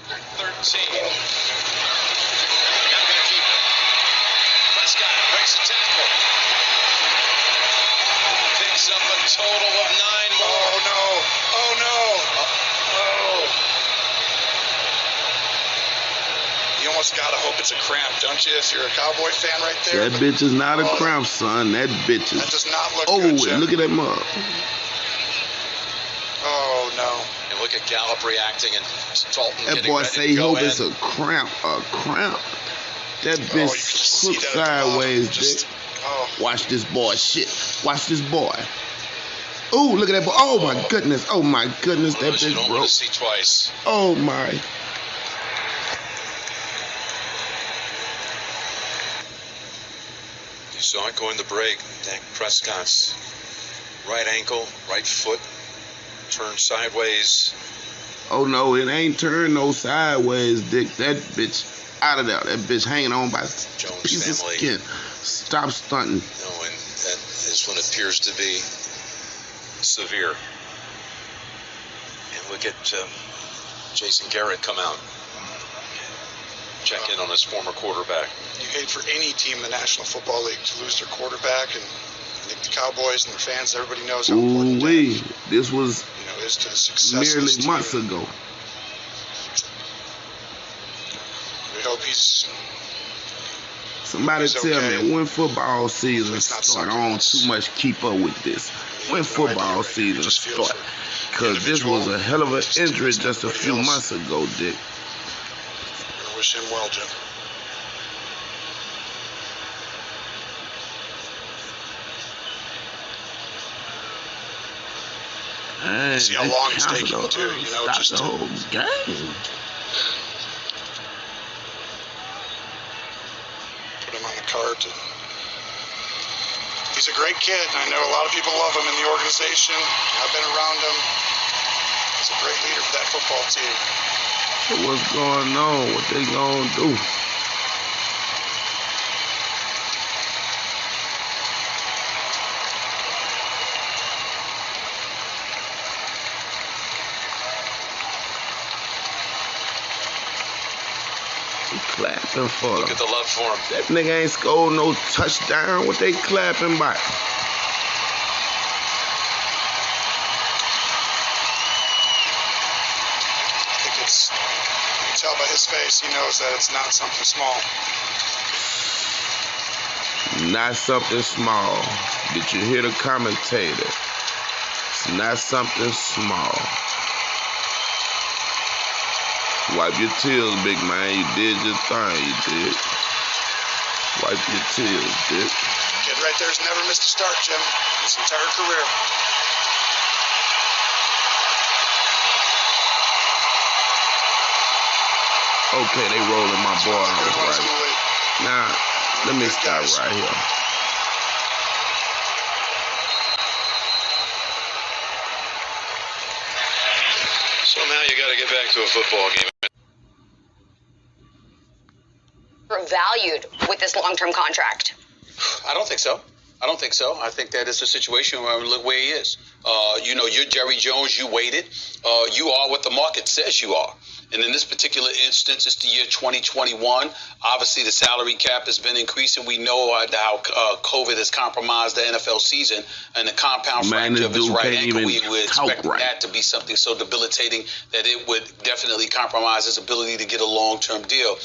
13. Not going to keep it. Prescott breaks the tackle. Picks up a total of 9 more. Oh, no. Oh, no. Oh. You almost got to hope it's a cramp, don't you, if you're a Cowboy fan right there? That bitch is not a cramp, son. That bitch is... That does not look good, Jim. Look at that mug. Oh, no. And look at Gallup reacting and Dalton that boy say he hope it's a cramp. A cramp. That bitch crook sideways, dick. Oh. Watch this boy shit. Watch this boy. Ooh, look at that boy. Oh, my goodness. Oh, my goodness. That bitch broke. See twice. Oh, my. You saw it going to break. Dax Prescott's right ankle, right foot turned sideways. Oh, no, it ain't turned no sideways, dick. That bitch out of there. That bitch hanging on by a piece of skin. Stop stunting. No, and that is what appears to be severe. And look at Jason Garrett come out. Check in on his former quarterback. You hate for any team in the National Football League to lose their quarterback, and I think the Cowboys and their fans, everybody knows how important this was is to the success merely of this months team. ago. We hope he's... Somebody tell me when football season start. I don't too much keep up with this. When football season start. Because this was a hell of an injury just a few months ago, Dick. I wish him well, Jim. See how long it's taking, too. You know, just the whole game. Put him on the cart. He's a great kid, and I know a lot of people love him in the organization. I've been around him. He's a great leader for that football team. So what's going on? What they gonna do? Clapping for him. Look at the love for him. That nigga ain't scored no touchdown. What they clapping by? I think it's, you can tell by his face, he knows that it's not something small. Not something small. Did you hear the commentator? It's not something small. Wipe your tears, big man. You did your thing, you did. Wipe your tears, Dick. Kid right there's never missed a start, Jim, his entire career. Okay, they rolling my boy out right. Now, let me stop right here. Somehow you got to get back to a football game. Valued with this long-term contract? I don't think so. I think that it's a situation where look where he is. You're Jerry Jones. You waited. You are what the market says you are. And in this particular instance, it's the year 2021. Obviously, the salary cap has been increasing. We know how COVID has compromised the NFL season and the compound fracture of his right ankle. We would expect that to be something so debilitating that it would definitely compromise his ability to get a long-term deal.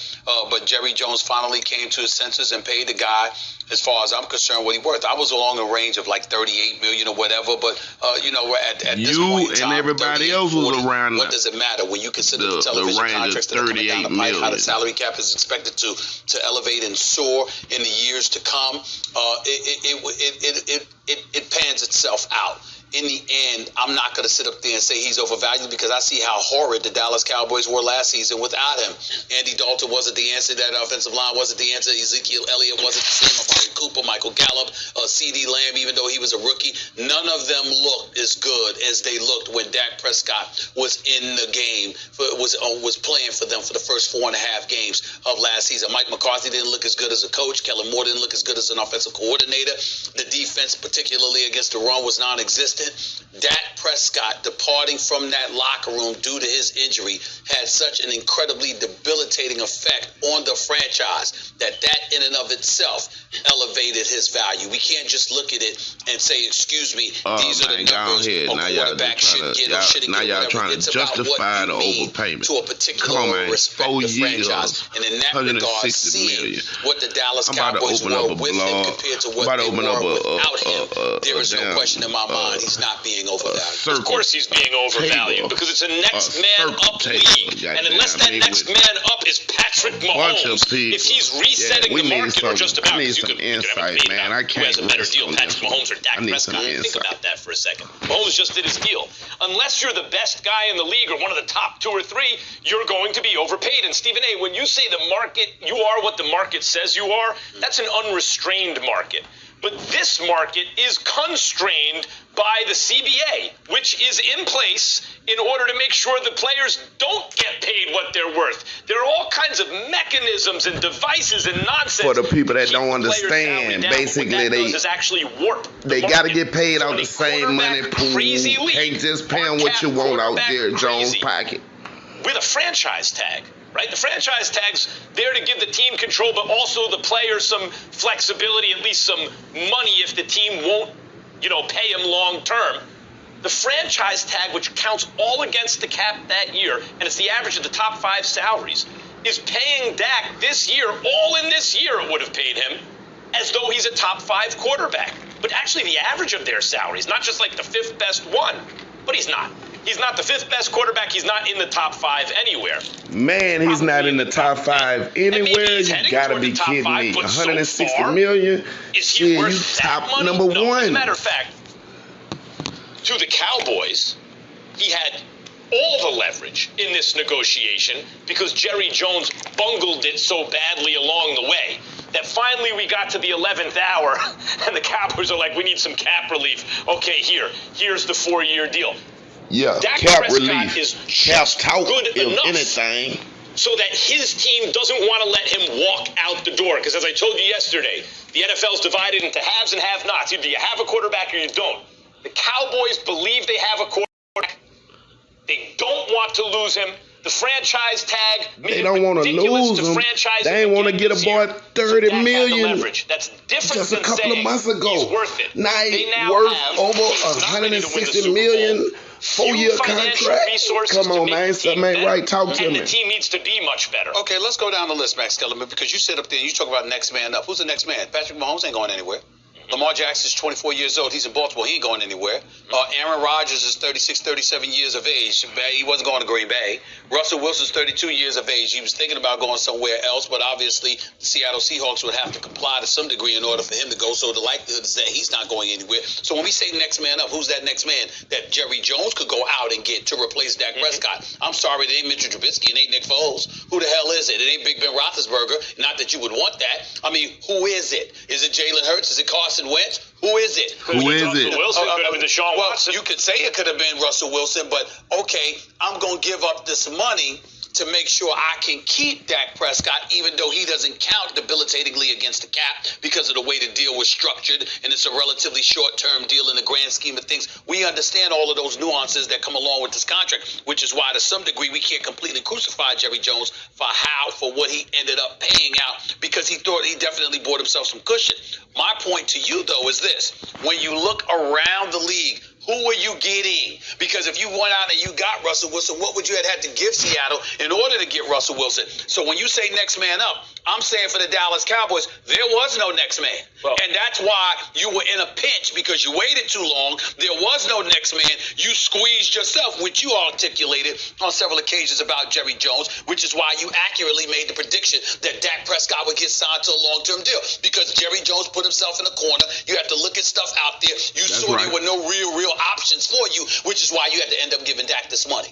But Jerry Jones finally came to his senses and paid the guy, as far as I'm concerned, what he worth. I was along a range of like $38 million or whatever, but at this point in time, and everybody else was around. What does it matter when you consider the television contracts that are coming down the pipe? How the salary cap is expected to elevate and soar in the years to come. It pans itself out. In the end, I'm not going to sit up there and say he's overvalued because I see how horrid the Dallas Cowboys were last season without him. Andy Dalton wasn't the answer. That offensive line wasn't the answer. Ezekiel Elliott wasn't the same. Amari Cooper, Michael Gallup, C.D. Lamb, even though he was a rookie, none of them looked as good as they looked when Dax Prescott was in the game, was playing for them for the first 4.5 games of last season. Mike McCarthy didn't look as good as a coach. Kellen Moore didn't look as good as an offensive coordinator. The defense, particularly against the run, was non-existent. instant Dak Prescott departing from that locker room due to his injury had such an incredibly debilitating effect on the franchise that in and of itself elevated his value. We can't just look at it and say, excuse me, these are the numbers a quarterback should get or shouldn't get. Y'all trying to justify the overpayment. To a particular respective franchise. And in that regard, seeing what the Dallas Cowboys were with him compared to what they were without him, there is no question in my mind he's not being overvalued. Of course he's being overvalued because it's a next man up league. And unless that next man up is Patrick Mahomes, if he's resetting the market or just about, because you could have a debate about who has a better deal, Patrick Mahomes or Dak Prescott. Think about that for a second. Mahomes just did his deal. Unless you're the best guy in the league or one of the top 2 or 3, you're going to be overpaid. And Stephen A., when you say the market, you are what the market says you are, that's an unrestrained market. But this market is constrained by the CBA, which is in place in order to make sure the players don't get paid what they're worth. There are all kinds of mechanisms and devices and nonsense for the people that don't understand. Basically, they got to get paid out the same money pool. Can't just pay them what you want out there, Jones' pocket. With a franchise tag. Right? The franchise tag's there to give the team control, but also the players some flexibility, at least some money if the team won't, pay him long term. The franchise tag, which counts all against the cap that year, and it's the average of the top 5 salaries, is paying Dak this year, all in this year it would have paid him, as though he's a top 5 quarterback. But actually the average of their salaries, not just like the 5th best one, but he's not. He's not the 5th best quarterback. He's not in the top 5 anywhere. Man, he's not in the top 5 anywhere. You gotta be kidding me. 160 million. Is he worth you top that money? number No, one. as a matter of fact, to the Cowboys, he had all the leverage in this negotiation because Jerry Jones bungled it so badly along the way that finally we got to the 11th hour and the Cowboys are like, we need some cap relief. Okay, here's the 4-year deal. Yeah, Dak cap Prescott relief. is Cap just talk, good if enough anything. so that his team doesn't want to let him walk out the door. Because as I told you yesterday, the NFL's divided into haves and have-nots. Either you have a quarterback or you don't. The Cowboys believe they have a quarterback. They don't want to lose him. The franchise tag made They don't want to lose him. They ain't want to get a boy $30 million That's different just a than couple of saying months ago. he's worth it. Now They he's now worth have over teams not ready to win the 160 Super million, Bowl. 4-year contract. Come on, man, something ain't right. Talk to and me. the team needs to be much better. Okay, let's go down the list, Max Kellerman, because you sit up there and you talk about next man up. Who's the next man? Patrick Mahomes ain't going anywhere. Lamar Jackson's 24 years old. He's in Baltimore. He ain't going anywhere. Aaron Rodgers is 36, 37 years of age. He wasn't going to Green Bay. Russell Wilson's 32 years of age. He was thinking about going somewhere else, but obviously the Seattle Seahawks would have to comply to some degree in order for him to go, so the likelihood is that he's not going anywhere. So when we say next man up, who's that next man that Jerry Jones could go out and get to replace Dak Prescott? I'm sorry, it ain't Mitchell Trubisky. It ain't Nick Foles. Who the hell is it? It ain't Big Ben Roethlisberger. Not that you would want that. I mean, who is it? Is it Jalen Hurts? Is it Carson Wentz? Who is it? Who is it? Wilson could have been Deshaun Watson. You could say it could have been Russell Wilson, but okay, I'm going to give up this money to make sure I can keep Dak Prescott, even though he doesn't count debilitatingly against the cap because of the way the deal was structured, and it's a relatively short-term deal in the grand scheme of things. We understand all of those nuances that come along with this contract, which is why, to some degree, we can't completely crucify Jerry Jones for what he ended up paying out, because he thought he definitely bought himself some cushion. My point to you, though, is this. When you look around the league, who are you getting? Because if you went out and you got Russell Wilson, what would you have had to give Seattle in order to get Russell Wilson? So when you say next man up, I'm saying for the Dallas Cowboys, there was no next man. Well, and that's why you were in a pinch, because you waited too long. There was no next man. You squeezed yourself, which you articulated on several occasions about Jerry Jones, which is why you accurately made the prediction that Dak Prescott would get signed to a long-term deal, because Jerry Jones put himself in a corner. You have to look at stuff out there. You saw there were no real options for you, which is why you had to end up giving Dak this money.